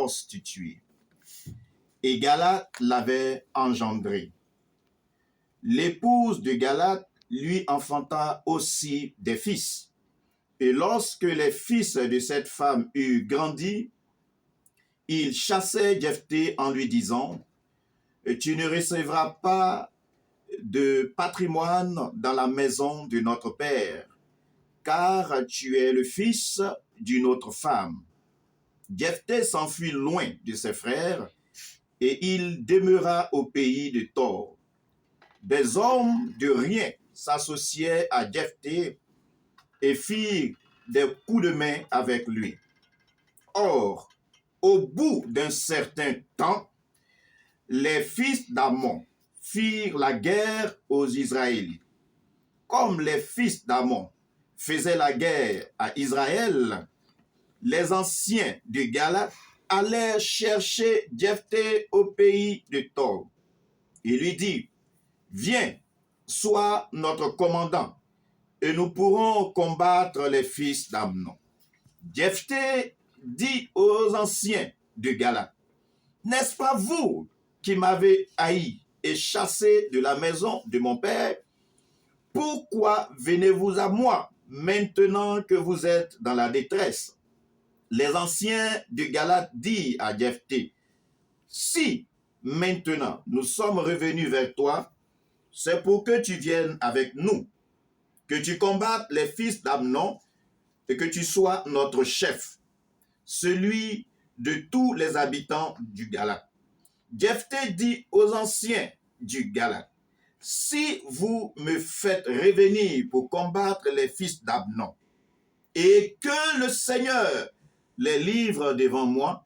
prostituée. Et Galate l'avait engendré. L'épouse de Galate lui enfanta aussi des fils. Et lorsque les fils de cette femme eurent grandi, il chassait Jephthé en lui disant, « Tu ne recevras pas de patrimoine dans la maison de notre père, car tu es le fils d'une autre femme. » Jephthé s'enfuit loin de ses frères et il demeura au pays de Tob. Des hommes de rien s'associaient à Jephthé et firent des coups de main avec lui. Or, au bout d'un certain temps, les fils d'Ammon firent la guerre aux Israélites. Comme les fils d'Ammon faisaient la guerre à Israël, les anciens de Galate allèrent chercher Jephthé au pays de Tob. Il lui dit, « Viens, sois notre commandant, et nous pourrons combattre les fils d'Ammon. » Jephthé dit aux anciens de Galate, « N'est-ce pas vous qui m'avez haï et chassé de la maison de mon père? Pourquoi venez-vous à moi maintenant que vous êtes dans la détresse? » Les anciens de Galate dirent à Jephthé, « Si maintenant nous sommes revenus vers toi, c'est pour que tu viennes avec nous, que tu combattes les fils d'Ammon et que tu sois notre chef, celui de tous les habitants du Galate. » Jephthé dit aux anciens du Galate, « Si vous me faites revenir pour combattre les fils d'Ammon, et que le Seigneur les livre devant moi,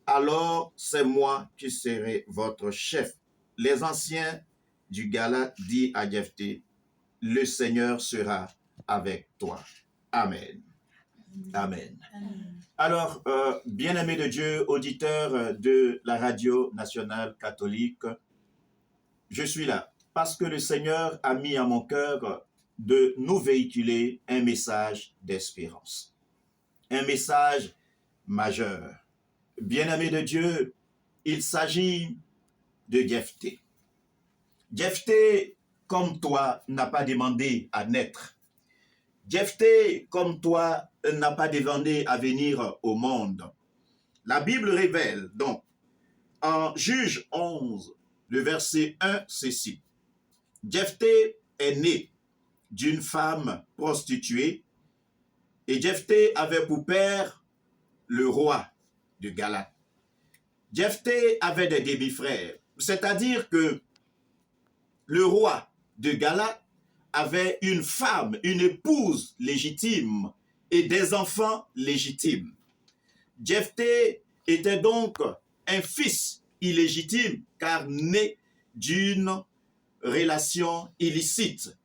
alors c'est moi qui serai votre chef. » Les anciens du Galate disent à Jephthé, « Le Seigneur sera avec toi. » Amen. Amen. Alors, bien-aimés de Dieu, auditeurs de la radio nationale catholique, je suis là parce que le Seigneur a mis à mon cœur de nous véhiculer un message d'espérance. Un message majeur. Bien-aimés de Dieu, il s'agit de Jephthé. Jephthé, comme toi, n'a pas demandé à naître. Jephthé, comme toi, n'a pas demandé à venir au monde. La Bible révèle donc, en Juge 11, le verset 1, ceci. Jephthé est né d'une femme prostituée et Jephthé avait pour père le roi de Galate. Jephthé avait des demi-frères, c'est-à-dire que le roi de Galate avait une femme, une épouse légitime et des enfants légitimes. Jephthé était donc un fils illégitime car né d'une relation illicite,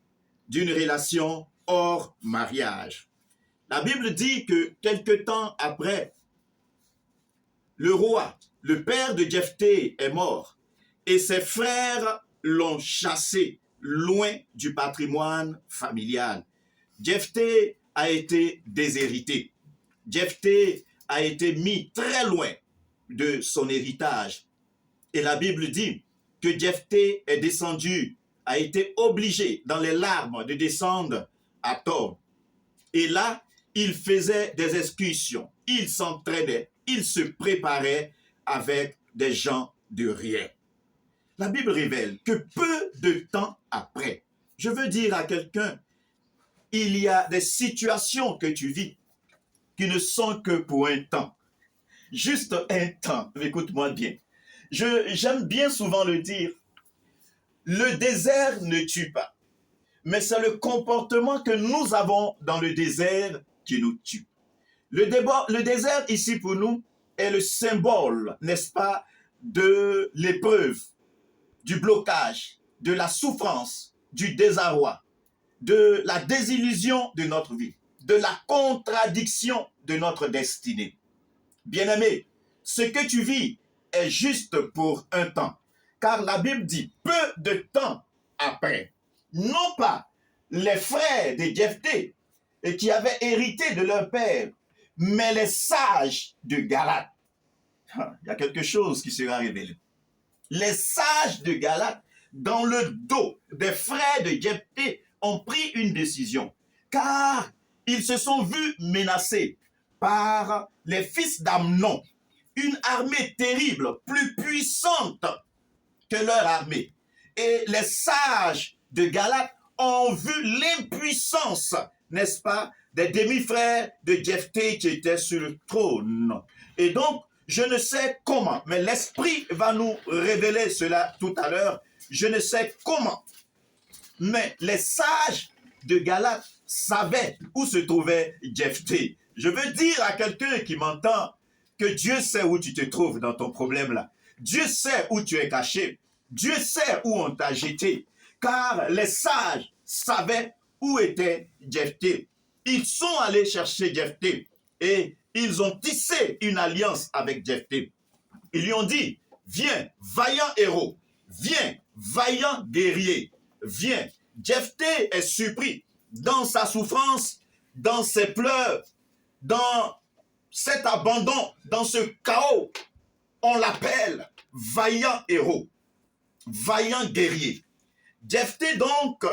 d'une relation hors mariage. La Bible dit que quelque temps après, le roi, le père de Jephthé est mort et ses frères l'ont chassé loin du patrimoine familial. Jephthé a été déshérité. Jephthé a été mis très loin de son héritage. Et la Bible dit que Jephthé est descendu, a été obligé dans les larmes de descendre à Tob. Et là, il faisait des excursions, il s'entraînait, il se préparait avec des gens de rien. La Bible révèle que peu de temps après, je veux dire à quelqu'un, il y a des situations que tu vis qui ne sont que pour un temps. Juste un temps, écoute-moi bien. J'aime bien souvent le dire, le désert ne tue pas, mais c'est le comportement que nous avons dans le désert qui nous tue. Le désert ici pour nous est le symbole, n'est-ce pas, de l'épreuve, du blocage, de la souffrance, du désarroi, de la désillusion de notre vie, de la contradiction de notre destinée. Bien-aimé, ce que tu vis est juste pour un temps, car la Bible dit peu de temps après, non pas les frères de Jephthé qui avaient hérité de leur père, mais les sages de Galate. il y a quelque chose qui sera révélé. Les sages de Galate, dans le dos des frères de Jephthé, ont pris une décision, car ils se sont vus menacés par les fils d'Amnon, une armée terrible, plus puissante que leur armée. Et les sages de Galate ont vu l'impuissance, n'est-ce pas, des demi-frères de Jephthé qui étaient sur le trône. Et donc, je ne sais comment, mais l'Esprit va nous révéler cela tout à l'heure. Je ne sais comment, mais les sages de Galate savaient où se trouvait Jephthé. Je veux dire à quelqu'un qui m'entend que Dieu sait où tu te trouves dans ton problème là. Dieu sait où tu es caché. Dieu sait où on t'a jeté. Car les sages savaient où était Jephthé. Ils sont allés chercher Jephthé et ils ont tissé une alliance avec Jephthé. Ils lui ont dit, viens, vaillant héros, viens, vaillant guerrier, viens. Jephthé est surpris dans sa souffrance, dans ses pleurs, dans cet abandon, dans ce chaos. On l'appelle vaillant héros, vaillant guerrier. Jephthé donc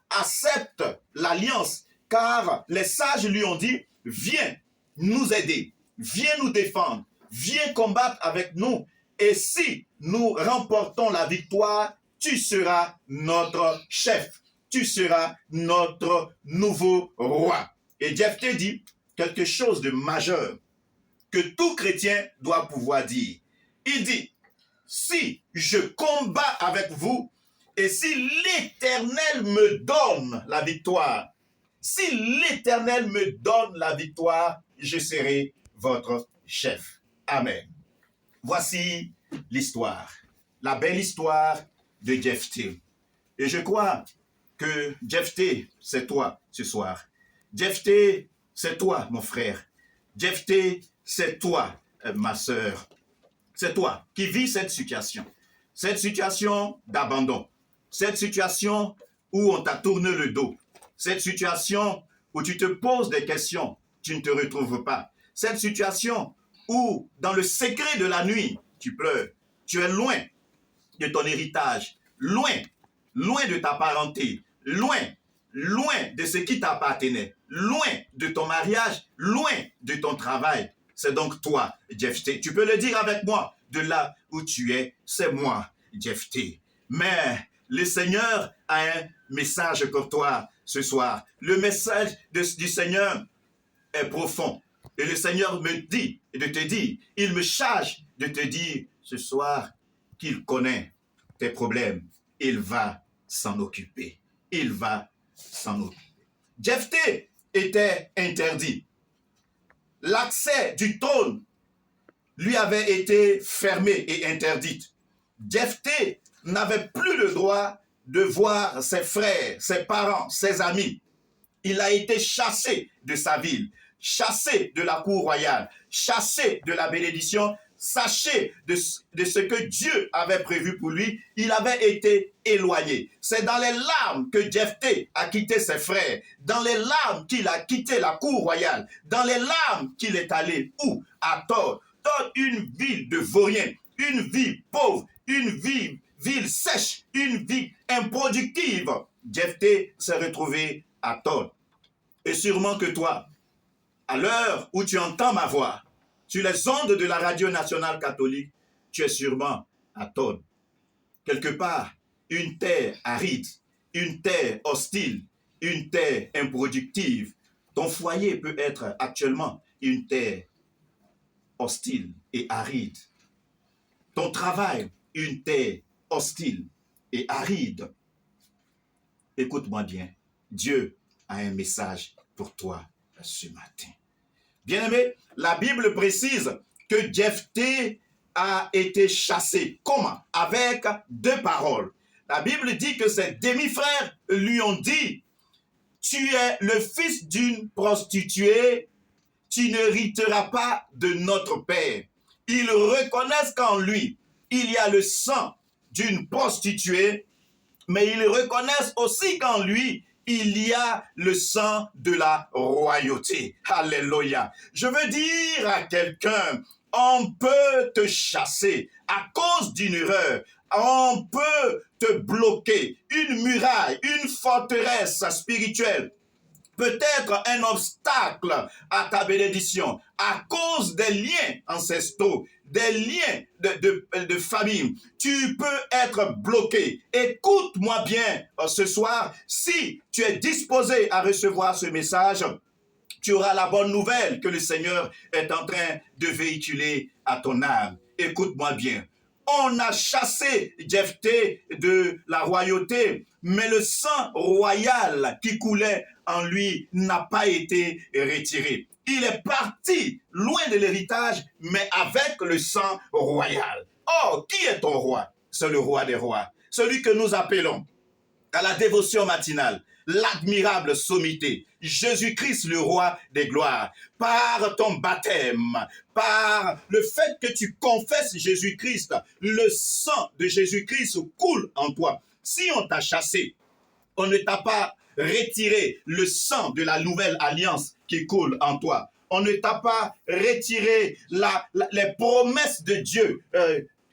accepte l'alliance car les sages lui ont dit, viens nous aider, viens nous défendre, viens combattre avec nous et si nous remportons la victoire, tu seras notre chef, tu seras notre nouveau roi. Et Jephthé dit quelque chose de majeur que tout chrétien doit pouvoir dire. Il dit, si je combats avec vous et si l'Éternel me donne la victoire, si l'Éternel me donne la victoire, je serai votre chef. Amen. Voici l'histoire, la belle histoire de Jephthé. Et je crois que Jephthé, c'est toi ce soir. Jephthé, c'est toi, mon frère. Jephthé, c'est toi, ma sœur. C'est toi qui vis cette situation d'abandon, cette situation où on t'a tourné le dos, cette situation où tu te poses des questions, tu ne te retrouves pas, cette situation où dans le secret de la nuit, tu pleures, tu es loin de ton héritage, loin de ta parenté, loin de ce qui t'appartenait, loin de ton mariage, loin de ton travail. C'est donc toi, Jephthé. Tu peux le dire avec moi. De là où tu es, c'est moi, Jephthé. Mais le Seigneur a un message pour toi ce soir. Le message du Seigneur est profond. Et le Seigneur me dit de te dire, il me charge de te dire ce soir qu'il connaît tes problèmes. Il va s'en occuper. Il va s'en occuper. Jephthé était interdit. L'accès du trône lui avait été fermé et interdite. Jephthé n'avait plus le droit de voir ses frères, ses parents, ses amis. Il a été chassé de sa ville, chassé de la cour royale, chassé de la bénédiction, chassé de ce que Dieu avait prévu pour lui. Il avait été éloigné. C'est dans les larmes que Jephthé a quitté ses frères, dans les larmes qu'il a quitté la cour royale, dans les larmes qu'il est allé où? À Tord, une ville de vauriens, une ville pauvre, une ville sèche, une ville improductive. Jephthé s'est retrouvé à Tord. Et sûrement que toi, à l'heure où tu entends ma voix, sur les ondes de la radio nationale catholique, tu es sûrement à Tord. Quelque part, une terre aride, une terre hostile, une terre improductive. Ton foyer peut être actuellement une terre hostile et aride. Ton travail, une terre hostile et aride. Écoute-moi bien, Dieu a un message pour toi ce matin. Bien-aimé, la Bible précise que Jephthé a été chassé. Comment? Avec deux paroles. La Bible dit que ses demi-frères lui ont dit, tu es le fils d'une prostituée, tu n'hériteras pas de notre père. Ils reconnaissent qu'en lui, il y a le sang d'une prostituée, mais ils reconnaissent aussi qu'en lui, il y a le sang de la royauté. Alléluia. Je veux dire à quelqu'un On peut te chasser à cause d'une erreur. On peut te bloquer. Une muraille, une forteresse spirituelle, peut-être un obstacle à ta bénédiction à cause des liens ancestraux, des liens de famille. Tu peux être bloqué. Écoute-moi bien ce soir. Si tu es disposé à recevoir ce message, tu auras la bonne nouvelle que le Seigneur est en train de véhiculer à ton âme. Écoute-moi bien. On a chassé Jephthé de la royauté, mais le sang royal qui coulait en lui n'a pas été retiré. Il est parti loin de l'héritage, mais avec le sang royal. Oh, qui est ton roi? C'est le roi des rois, celui que nous appelons à la dévotion matinale, l'admirable sommité, Jésus-Christ le roi des gloires. Par ton baptême, par le fait que tu confesses Jésus-Christ, le sang de Jésus-Christ coule en toi. Si on t'a chassé, on ne t'a pas retiré le sang de la nouvelle alliance qui coule en toi. On ne t'a pas retiré les promesses de Dieu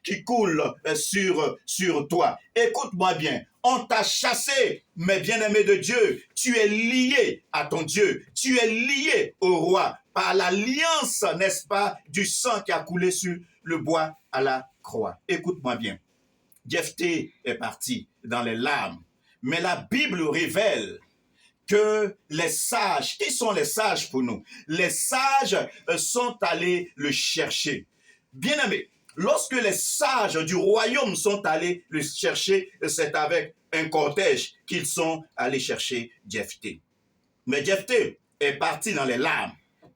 qui coulent sur toi. Écoute-moi bien. On t'a chassé, mais bien-aimé de Dieu, tu es lié à ton Dieu, tu es lié au roi par l'alliance, n'est-ce pas, du sang qui a coulé sur le bois à la croix. Écoute-moi bien, Jephthé est parti dans les larmes, mais la Bible révèle que les sages, qui sont les sages pour nous? Les sages sont allés le chercher. Bien-aimé, lorsque les sages du royaume sont allés le chercher, c'est avec un cortège qu'ils sont allés chercher Jephthé. Mais Jephthé est parti dans les larmes.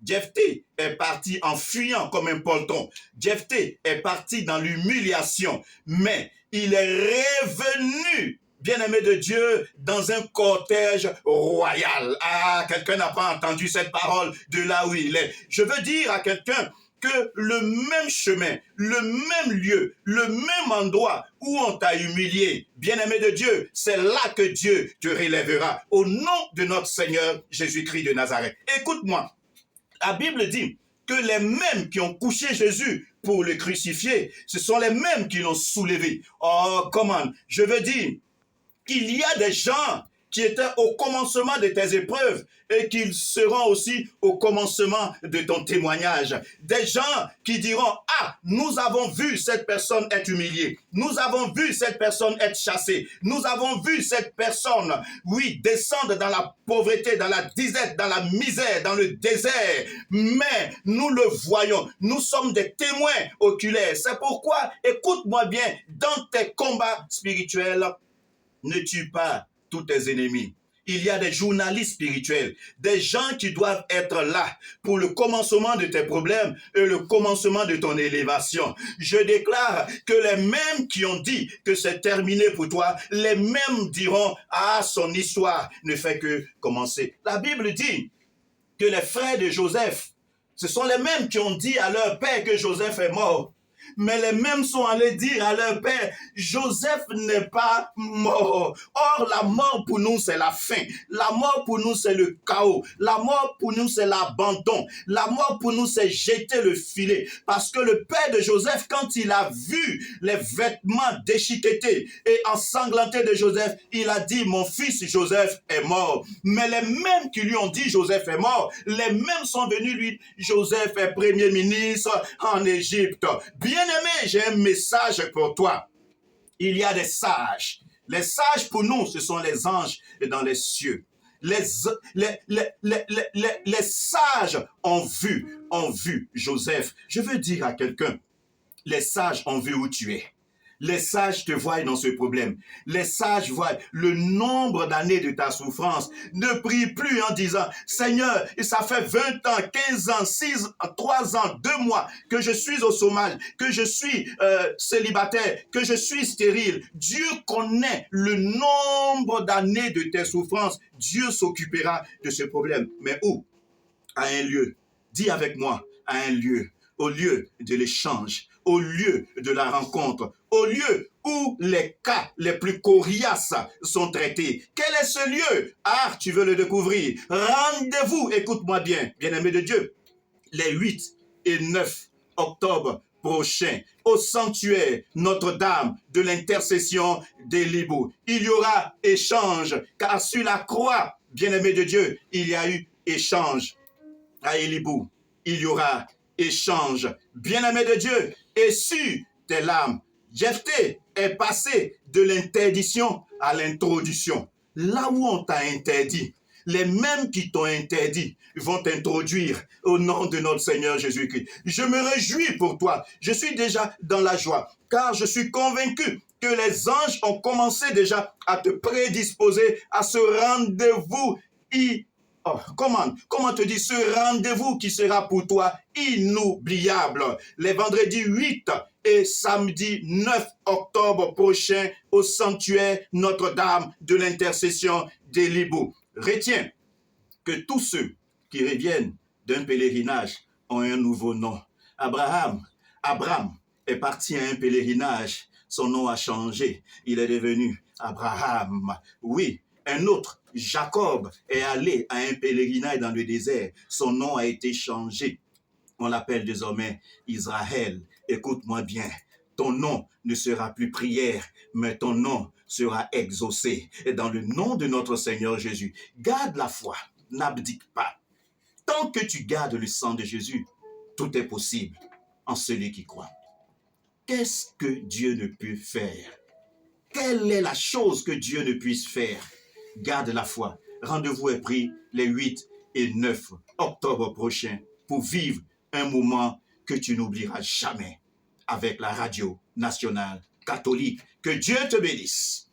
Jephthé est parti en fuyant comme un poltron. Jephthé est parti dans l'humiliation. Mais il est revenu, bien-aimé de Dieu, dans un cortège royal. Ah, quelqu'un n'a pas entendu cette parole de là où il est. Je veux dire à quelqu'un que le même chemin, le même lieu, le même endroit où on t'a humilié, bien-aimé de Dieu, c'est là que Dieu te relèvera au nom de notre Seigneur Jésus-Christ de Nazareth. Écoute-moi, la Bible dit que les mêmes qui ont couché Jésus pour le crucifier, ce sont les mêmes qui l'ont soulevé. Oh, comment? Je veux dire qu'il y a des gens qui étaient au commencement de tes épreuves et qu'ils seront aussi au commencement de ton témoignage. Des gens qui diront, ah, nous avons vu cette personne être humiliée. Nous avons vu cette personne être chassée. Nous avons vu cette personne, oui, descendre dans la pauvreté, dans la disette, dans la misère, dans le désert. Mais nous le voyons. Nous sommes des témoins oculaires. C'est pourquoi, écoute-moi bien, dans tes combats spirituels, ne tue pas tous tes ennemis. Il y a des journalistes spirituels, des gens qui doivent être là pour le commencement de tes problèmes et le commencement de ton élévation. Je déclare que les mêmes qui ont dit que c'est terminé pour toi, les mêmes diront, ah, son histoire ne fait que commencer. La Bible dit que les frères de Joseph, ce sont les mêmes qui ont dit à leur père que Joseph est mort. Mais les mêmes sont allés dire à leur père, Joseph n'est pas mort. Or, la mort pour nous, c'est la fin. La mort pour nous, c'est le chaos. La mort pour nous, c'est l'abandon. La mort pour nous, c'est jeter le filet. Parce que le père de Joseph, quand il a vu les vêtements déchiquetés et ensanglantés de Joseph, il a dit, mon fils Joseph est mort. Mais les mêmes qui lui ont dit, Joseph est mort, les mêmes sont venus lui, Joseph est premier ministre en Égypte. Bien-aimé, j'ai un message pour toi. Il y a des sages. Les sages pour nous, ce sont les anges dans les cieux. Les sages ont vu Joseph. Je veux dire à quelqu'un, les sages ont vu où tu es. Les sages te voient dans ce problème. Les sages voient le nombre d'années de ta souffrance. Ne prie plus en disant, Seigneur, ça fait 20 ans, 15 ans, 6 ans, 3 ans, 2 mois que je suis au chômage, que je suis célibataire, que je suis stérile. Dieu connaît le nombre d'années de tes souffrances. Dieu s'occupera de ce problème. Mais où? À un lieu. Dis avec moi, à un lieu. Au lieu de l'échange, au lieu de la rencontre, au lieu où les cas les plus coriaces sont traités. Quel est ce lieu? Ah, tu veux le découvrir. Rendez-vous, écoute-moi bien, bien-aimé de Dieu, les 8 et 9 octobre prochain, au sanctuaire Notre-Dame de l'intercession des Libous. Il y aura échange, car sur la croix, bien-aimé de Dieu, il y a eu échange. À Élibou, il y aura échange. Bien-aimé de Dieu, et sur tes larmes, Jephthé est passé de l'interdiction à l'introduction. Là où on t'a interdit, les mêmes qui t'ont interdit vont t'introduire au nom de notre Seigneur Jésus-Christ. Je me réjouis pour toi. Je suis déjà dans la joie, car je suis convaincu que les anges ont commencé déjà à te prédisposer à ce rendez-vous comment te dire, ce rendez-vous qui sera pour toi inoubliable. Les vendredis 8 et samedi 9 octobre prochain au sanctuaire Notre-Dame de l'intercession des Libous. Retiens que tous ceux qui reviennent d'un pèlerinage ont un nouveau nom. Abraham est parti à un pèlerinage. Son nom a changé. Il est devenu Abraham. Oui, un autre, Jacob, est allé à un pèlerinage dans le désert. Son nom a été changé. On l'appelle désormais Israël. Écoute-moi bien. Ton nom ne sera plus prière, mais ton nom sera exaucé. Et dans le nom de notre Seigneur Jésus, garde la foi, n'abdique pas. Tant que tu gardes le sang de Jésus, tout est possible en celui qui croit. Qu'est-ce que Dieu ne peut faire? Quelle est la chose que Dieu ne puisse faire? Garde la foi. Rendez-vous est pris les 8 et 9 octobre prochains pour vivre un moment que tu n'oublieras jamais avec la radio nationale catholique. Que Dieu te bénisse.